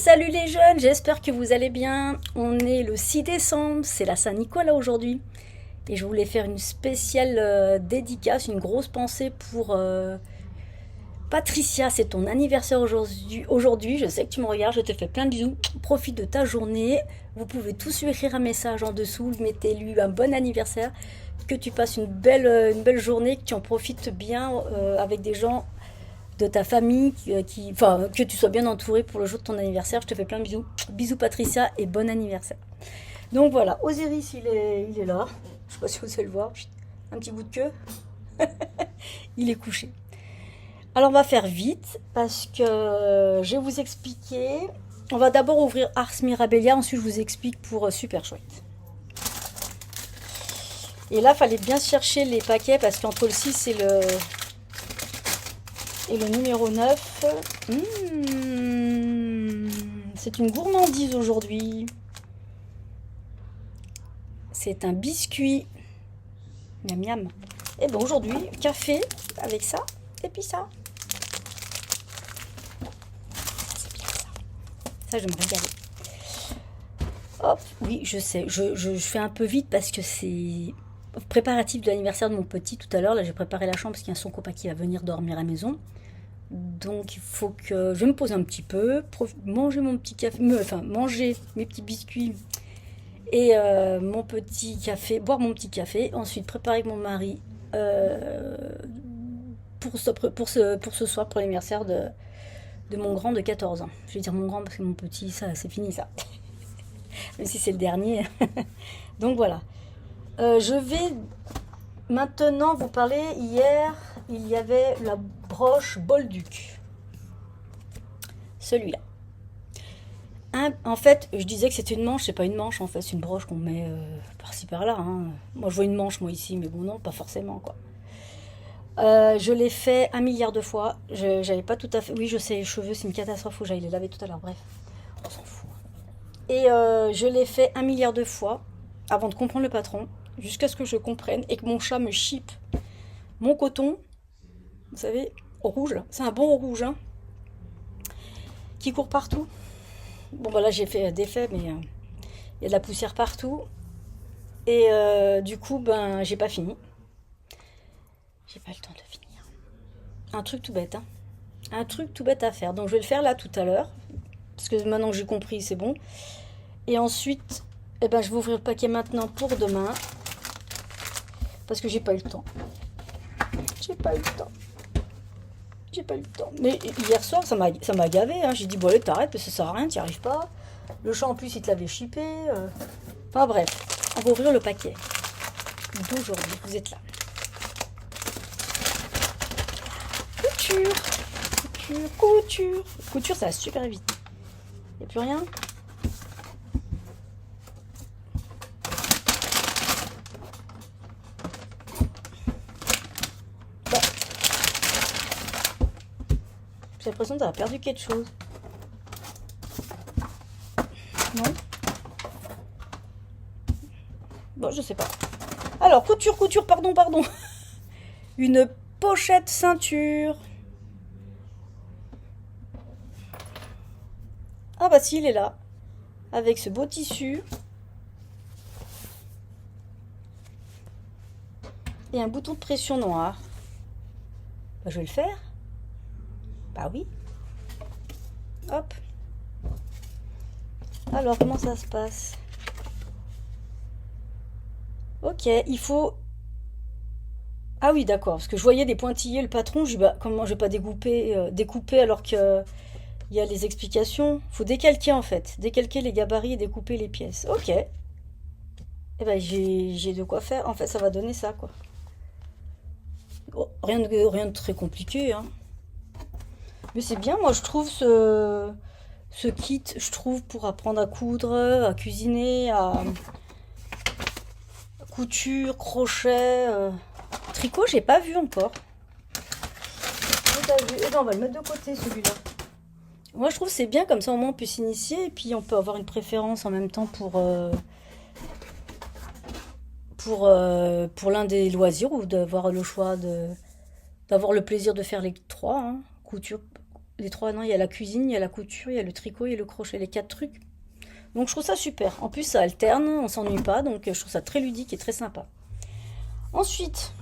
Salut les jeunes, j'espère que vous allez bien. On est le 6 décembre, c'est la Saint-Nicolas aujourd'hui. Et je voulais faire une spéciale dédicace, une grosse pensée pour Patricia. C'est ton anniversaire aujourd'hui. Je sais que tu me regardes, je te fais plein de bisous. Profite de ta journée. Vous pouvez tous lui écrire un message en dessous. Mettez-lui un bon anniversaire. Que tu passes une belle journée, que tu en profites bien avec des gens de ta famille, enfin, que tu sois bien entouré pour le jour de ton anniversaire. Je te fais plein de bisous. Bisous Patricia et bon anniversaire. Donc voilà, Osiris, il est là. Je sais pas si vous allez le voir. Un petit bout de queue. Il est couché. Alors on va faire vite parce que je vais vous expliquer. On va d'abord ouvrir Ars Mirabilia, ensuite je vous explique pour Super Chouette. Et là, il fallait bien chercher les paquets parce qu'entre le 6 et le numéro 9, c'est une gourmandise aujourd'hui. C'est un biscuit. Miam miam. Et bon, aujourd'hui, café avec ça, et puis ça. C'est bien ça. Ça, je me régale. Hop, oui, je sais, je fais un peu vite parce que c'est préparatif de l'anniversaire de mon petit tout à l'heure. Là, j'ai préparé la chambre parce qu'il y a son copain qui va venir dormir à la maison. Donc, il faut que je me pose un petit peu, manger mon petit café, enfin, manger mes petits biscuits et mon petit café, boire mon petit café. Ensuite, préparer avec mon mari pour ce soir, pour l'anniversaire de mon grand de 14 ans. Je vais dire mon grand parce que mon petit, ça, c'est fini ça. Même si c'est le dernier. Donc voilà. Je vais maintenant vous parler. Hier, il y avait la broche Bolduc. Celui-là. En fait, je disais que c'était une manche. C'est pas une manche en fait. C'est une broche qu'on met par-ci par-là. Hein. Moi, je vois une manche moi ici, mais bon non, pas forcément quoi. Je l'ai fait 1 milliard de fois. J'avais pas tout à fait. Oui, je sais, les cheveux, c'est une catastrophe. Faut que j'aille les laver tout à l'heure. Bref, on s'en fout. Et je l'ai fait 1 milliard de fois avant de comprendre le patron, jusqu'à ce que je comprenne et que mon chat me chipe mon coton, vous savez, au rouge, là. C'est un bon rouge, hein, qui court partout. Bon, bah là, j'ai fait des faits, mais il y a de la poussière partout. Et du coup, ben, j'ai pas fini. J'ai pas le temps de finir. Un truc tout bête, hein. Un truc tout bête à faire. Donc, je vais le faire là tout à l'heure. Parce que maintenant que j'ai compris, c'est bon. Et ensuite, eh ben, je vais ouvrir le paquet maintenant pour demain. Parce que j'ai pas eu le temps. J'ai pas eu le temps. J'ai pas eu le temps. Mais hier soir, ça m'a gavé. Hein. J'ai dit, bon, allez, t'arrêtes, parce que ça sert à rien, t'y arrives pas. Le chat, en plus, il te l'avait chippé. Enfin, bref. On va ouvrir le paquet d'aujourd'hui. Vous êtes là. Couture. Couture. Couture. Couture, ça va super vite. Y a plus rien. Bah, j'ai l'impression d'avoir perdu quelque chose. Non? Bon, je sais pas. Alors, couture, pardon. Une pochette ceinture. Ah bah si, il est là. Avec ce beau tissu. Et un bouton de pression noir. Bah, je vais le faire. Bah oui. Hop. Alors, comment ça se passe? Ok, il faut... Ah oui, d'accord, parce que je voyais des pointillés, le patron, je dis, bah, comment je vais pas découper alors que il y a les explications. Faut décalquer en fait, décalquer les gabarits et découper les pièces. Ok. Eh ben j'ai de quoi faire. En fait, ça va donner ça quoi. Oh, rien de très compliqué, hein. Mais c'est bien, moi je trouve ce kit, je trouve pour apprendre à coudre, à cuisiner, à couture, crochet, tricot, j'ai pas vu encore. T'as vu? Eh ben, on va le mettre de côté celui-là. Moi je trouve que c'est bien comme ça au moins on peut s'initier et puis on peut avoir une préférence en même temps pour l'un des loisirs ou d'avoir le choix d'avoir le plaisir de faire les trois, hein. Couture, Les trois, non, il y a la cuisine, il y a la couture, il y a le tricot et le crochet, les quatre trucs. Donc je trouve ça super. En plus, ça alterne, on s'ennuie pas, donc je trouve ça très ludique et très sympa. Ensuite,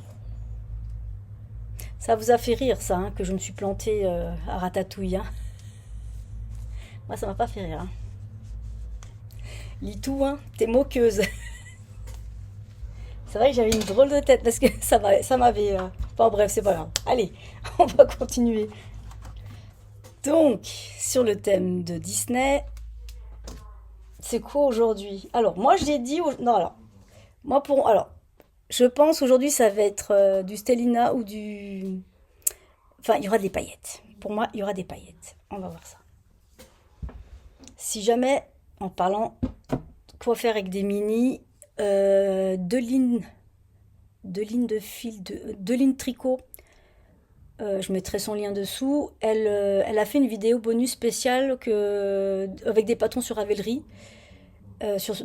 ça vous a fait rire, ça, hein, que je me suis plantée à Ratatouille. Hein. Moi, ça m'a pas fait rire. Hein. Litou, hein, t'es moqueuse. C'est vrai que j'avais une drôle de tête parce que ça m'avait. Enfin bref, c'est pas grave. Allez, on va continuer. Donc, sur le thème de Disney, c'est quoi aujourd'hui? Alors, moi, j'ai dit. Non, alors. Moi, pour. Alors, je pense aujourd'hui, ça va être du Stellina ou du. Enfin, il y aura des paillettes. Pour moi, il y aura des paillettes. On va voir ça. Si jamais, en parlant quoi faire avec des mini, deux lignes de fil, deux lignes tricot. Je mettrai son lien dessous. Elle a fait une vidéo bonus spéciale avec des patrons sur Ravelry.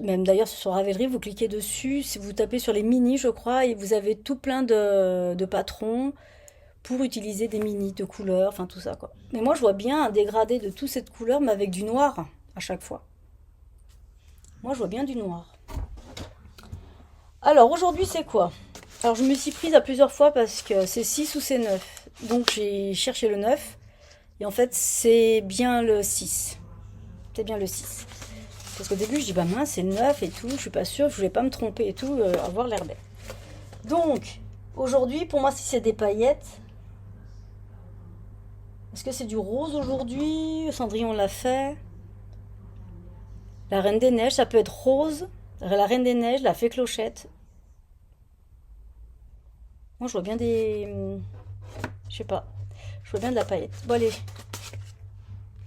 Même d'ailleurs sur Ravelry, vous cliquez dessus, si vous tapez sur les mini, je crois, et vous avez tout plein de patrons pour utiliser des mini de couleurs, enfin tout ça quoi. Mais moi je vois bien un dégradé de toute cette couleur, mais avec du noir à chaque fois. Moi je vois bien du noir. Alors aujourd'hui c'est quoi? Alors je me suis prise à plusieurs fois parce que c'est 6 ou c'est 9. Donc j'ai cherché le 9. Et en fait c'est bien le 6. C'est bien le 6. Parce qu'au début je dis bah mince c'est 9 et tout. Je suis pas sûre, je voulais pas me tromper et tout, avoir l'air bête. Donc aujourd'hui pour moi si c'est des paillettes. Est-ce que c'est du rose aujourd'hui? Cendrillon l'a fait. La Reine des Neiges ça peut être rose. La Reine des Neiges, la Fée Clochette. Moi, je vois bien des. Je sais pas. Je vois bien de la paillette. Bon, allez.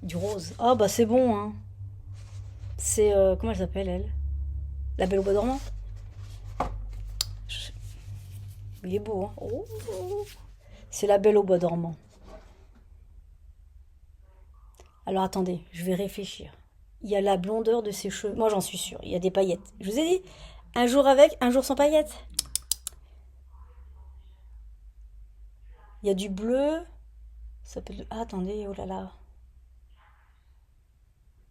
Du rose. Ah, bah, c'est bon, hein. C'est. Comment elle s'appelle, elle? La Belle au Bois dormant. Je- Il est beau, hein. Oh. C'est la Belle au Bois dormant. Alors, attendez, je vais réfléchir. Il y a la blondeur de ses cheveux. Moi, j'en suis sûre. Il y a des paillettes. Je vous ai dit, un jour avec, un jour sans paillettes. Il y a du bleu. Ça peut... Ah, attendez, oh là là.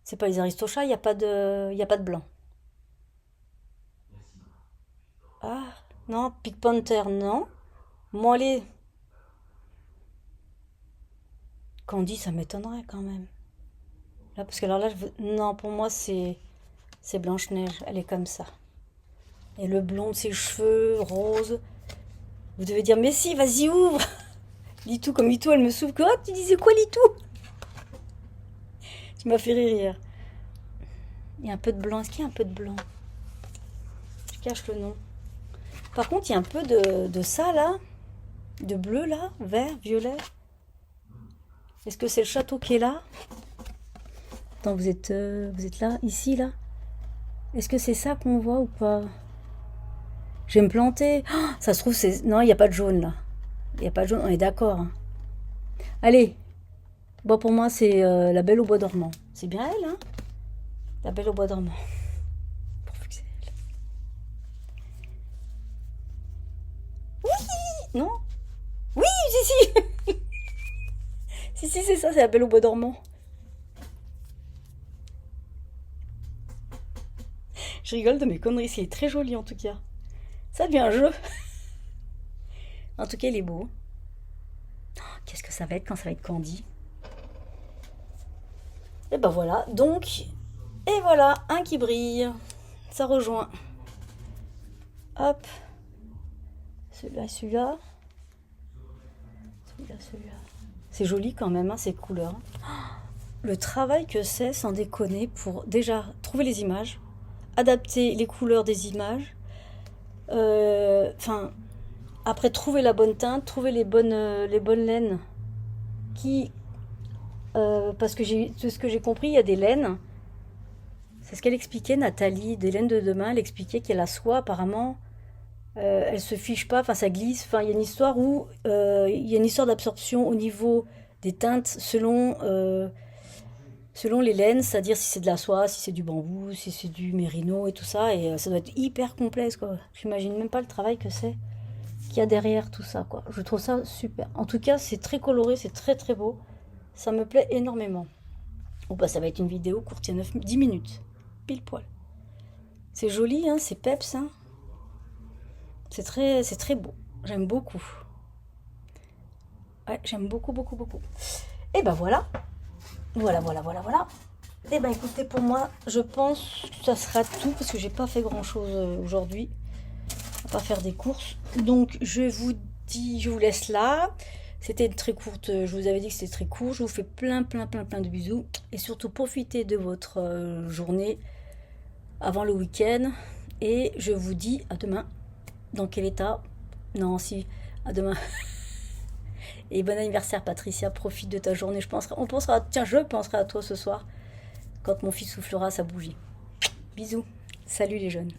C'est pas les Aristochats, il y a pas de blanc. Ah, non, Pink Panther, non. Molly, Candy, ça m'étonnerait quand même. Là, parce que alors là, non, pour moi, c'est Blanche-Neige. Elle est comme ça. Et le blond de ses cheveux, rose. Vous devez dire, mais si, vas-y, ouvre. Litou, comme Litou, elle me souffle. Quoi, tu disais quoi, Litou? Tu m'as fait rire. Il y a un peu de blanc. Est-ce qu'il y a un peu de blanc? Je cache le nom. Par contre, il y a un peu de ça, là. De bleu, là. Vert, violet. Est-ce que c'est le château qui est là? Attends, vous êtes là, ici, là? Est-ce que c'est ça qu'on voit ou pas? Je vais me planter. Oh, ça se trouve, c'est... Non, il n'y a pas de jaune, là. Il n'y a pas de jaune, on est d'accord. Hein. Allez. Bon, pour moi, c'est la Belle au Bois dormant. C'est bien elle, hein? La Belle au Bois dormant. Pourvu que c'est elle. Oui! Non? Oui, si, si! Si, si, c'est ça, c'est la Belle au Bois dormant. Je rigole de mes conneries, c'est très joli en tout cas. Ça devient un jeu. En tout cas, il est beau. Qu'est-ce que ça va être quand ça va être Candy? Et ben voilà, donc, et voilà, un qui brille. Ça rejoint. Hop, celui-là, celui-là. Celui-là, celui-là. C'est joli quand même, hein, ces couleurs. Le travail que c'est, sans déconner, pour déjà trouver les images, adapter les couleurs des images, enfin, après trouver la bonne teinte, trouver les bonnes laines qui, parce que de ce que j'ai compris, il y a des laines. C'est ce qu'elle expliquait, Nathalie, des laines de demain. Elle expliquait qu'il y a la soie, apparemment, elle se fiche pas, enfin ça glisse. Enfin, il y a une histoire où il y a une histoire d'absorption au niveau des teintes selon les laines, c'est-à-dire si c'est de la soie, si c'est du bambou, si c'est du mérino et tout ça. Et ça doit être hyper complexe, quoi. J'imagine même pas le travail que c'est qu'il y a derrière tout ça, quoi. Je trouve ça super. En tout cas, c'est très coloré, c'est très très beau. Ça me plaît énormément. Bon, bah, ça va être une vidéo courte, il y a 10 minutes. Pile poil. C'est joli, hein, c'est peps, hein. C'est très beau. J'aime beaucoup. Ouais, j'aime beaucoup, beaucoup, beaucoup. Et ben voilà. Voilà, voilà, voilà, voilà. Et ben écoutez, pour moi, je pense que ça sera tout parce que j'ai pas fait grand chose aujourd'hui. On va pas faire des courses. Donc je vous laisse là. C'était une très courte, je vous avais dit que c'était très court. Je vous fais plein, plein, plein, plein de bisous. Et surtout, profitez de votre journée avant le week-end. Et je vous dis à demain. Dans quel état? Non, si, à demain. Et bon anniversaire, Patricia. Profite de ta journée. Tiens, je penserai à toi ce soir quand mon fils soufflera sa bougie. Bisous. Salut les jeunes.